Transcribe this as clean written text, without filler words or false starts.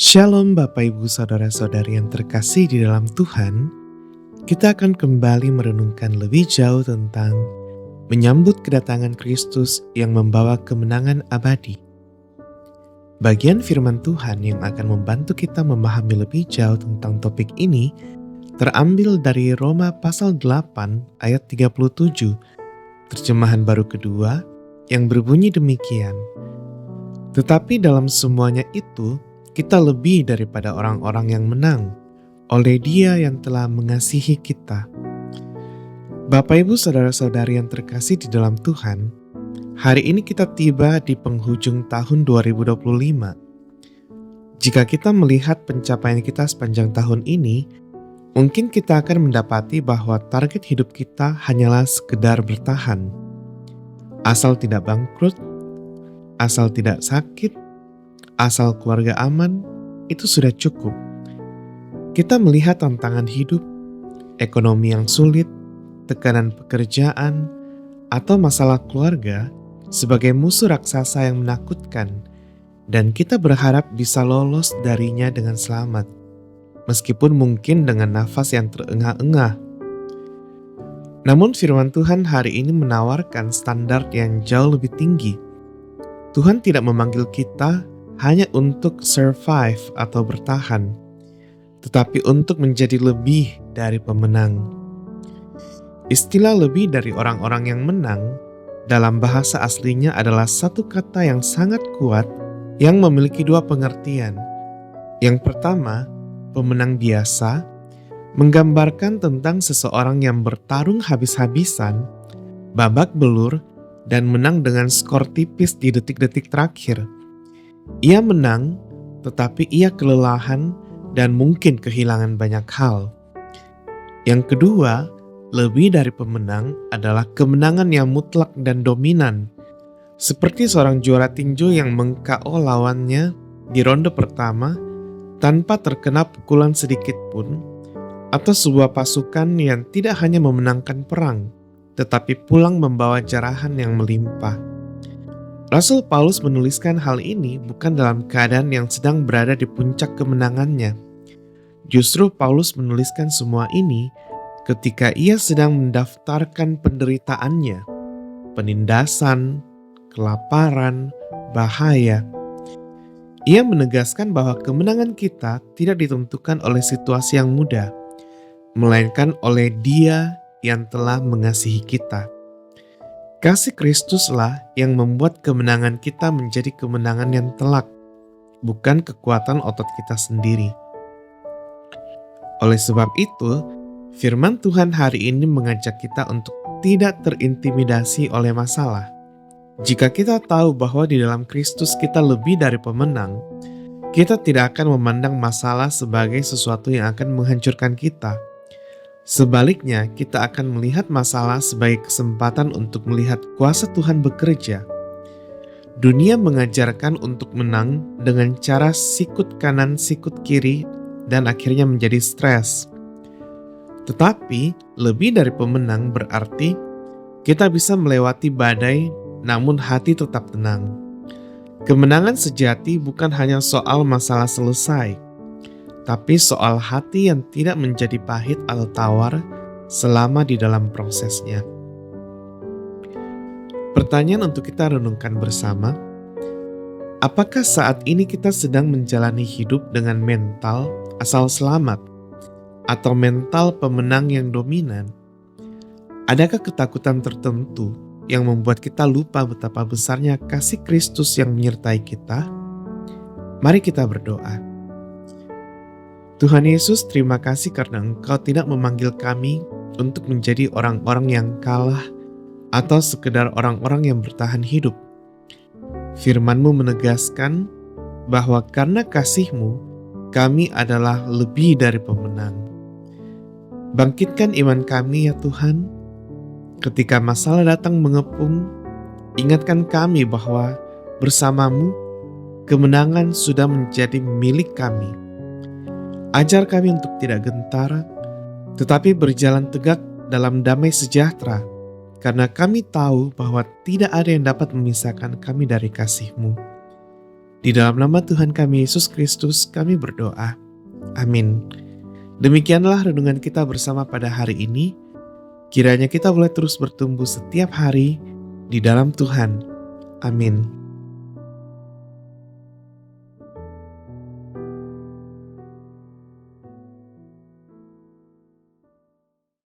Shalom Bapak Ibu Saudara-saudari yang terkasih di dalam Tuhan. Kita akan kembali merenungkan lebih jauh tentang menyambut kedatangan Kristus yang membawa kemenangan abadi. Bagian firman Tuhan yang akan membantu kita memahami lebih jauh tentang topik ini terambil dari Roma pasal 8 ayat 37, terjemahan baru kedua, yang berbunyi demikian. Tetapi dalam semuanya itu, kita lebih daripada orang-orang yang menang oleh Dia yang telah mengasihi kita. Bapak Ibu Saudara-saudari yang terkasih di dalam Tuhan, hari ini kita tiba di penghujung tahun 2025. Jika kita melihat pencapaian kita sepanjang tahun ini, mungkin kita akan mendapati bahwa target hidup kita hanyalah sekedar bertahan. Asal tidak bangkrut, asal tidak sakit, asal keluarga aman, itu sudah cukup. Kita melihat tantangan hidup, ekonomi yang sulit, tekanan pekerjaan, atau masalah keluarga sebagai musuh raksasa yang menakutkan, dan kita berharap bisa lolos darinya dengan selamat, meskipun mungkin dengan nafas yang terengah-engah. Namun firman Tuhan hari ini menawarkan standar yang jauh lebih tinggi. Tuhan tidak memanggil kita hanya untuk survive atau bertahan, tetapi untuk menjadi lebih dari pemenang. Istilah lebih dari orang-orang yang menang dalam bahasa aslinya adalah satu kata yang sangat kuat yang memiliki dua pengertian. Yang pertama, pemenang biasa, menggambarkan tentang seseorang yang bertarung habis-habisan, babak belur, dan menang dengan skor tipis di detik-detik terakhir. Ia menang, tetapi ia kelelahan dan mungkin kehilangan banyak hal. Yang kedua, lebih dari pemenang adalah kemenangan yang mutlak dan dominan. Seperti seorang juara tinju yang meng-KO lawannya di ronde pertama tanpa terkena pukulan sedikit pun, atau sebuah pasukan yang tidak hanya memenangkan perang, tetapi pulang membawa jarahan yang melimpah. Rasul Paulus menuliskan hal ini bukan dalam keadaan yang sedang berada di puncak kemenangannya. Justru Paulus menuliskan semua ini ketika ia sedang mendaftarkan penderitaannya, penindasan, kelaparan, bahaya. Ia menegaskan bahwa kemenangan kita tidak ditentukan oleh situasi yang mudah, melainkan oleh Dia yang telah mengasihi kita. Kasih Kristuslah yang membuat kemenangan kita menjadi kemenangan yang telak, bukan kekuatan otot kita sendiri. Oleh sebab itu, firman Tuhan hari ini mengajak kita untuk tidak terintimidasi oleh masalah. Jika kita tahu bahwa di dalam Kristus kita lebih dari pemenang, kita tidak akan memandang masalah sebagai sesuatu yang akan menghancurkan kita. Sebaliknya, kita akan melihat masalah sebagai kesempatan untuk melihat kuasa Tuhan bekerja. Dunia mengajarkan untuk menang dengan cara sikut kanan, sikut kiri, dan akhirnya menjadi stres. Tetapi, lebih dari pemenang berarti kita bisa melewati badai, namun hati tetap tenang. Kemenangan sejati bukan hanya soal masalah selesai, tapi soal hati yang tidak menjadi pahit atau tawar selama di dalam prosesnya. Pertanyaan untuk kita renungkan bersama, apakah saat ini kita sedang menjalani hidup dengan mental asal selamat atau mental pemenang yang dominan? Adakah ketakutan tertentu yang membuat kita lupa betapa besarnya kasih Kristus yang menyertai kita? Mari kita berdoa. Tuhan Yesus, terima kasih karena Engkau tidak memanggil kami untuk menjadi orang-orang yang kalah atau sekedar orang-orang yang bertahan hidup. Firman-Mu menegaskan bahwa karena kasih-Mu, kami adalah lebih dari pemenang. Bangkitkan iman kami ya Tuhan. Ketika masalah datang mengepung, ingatkan kami bahwa bersama-Mu, kemenangan sudah menjadi milik kami. Ajar kami untuk tidak gentar, tetapi berjalan tegak dalam damai sejahtera, karena kami tahu bahwa tidak ada yang dapat memisahkan kami dari kasih-Mu. Di dalam nama Tuhan kami Yesus Kristus kami berdoa. Amin. Demikianlah renungan kita bersama pada hari ini. Kiranya kita boleh terus bertumbuh setiap hari di dalam Tuhan. Amin.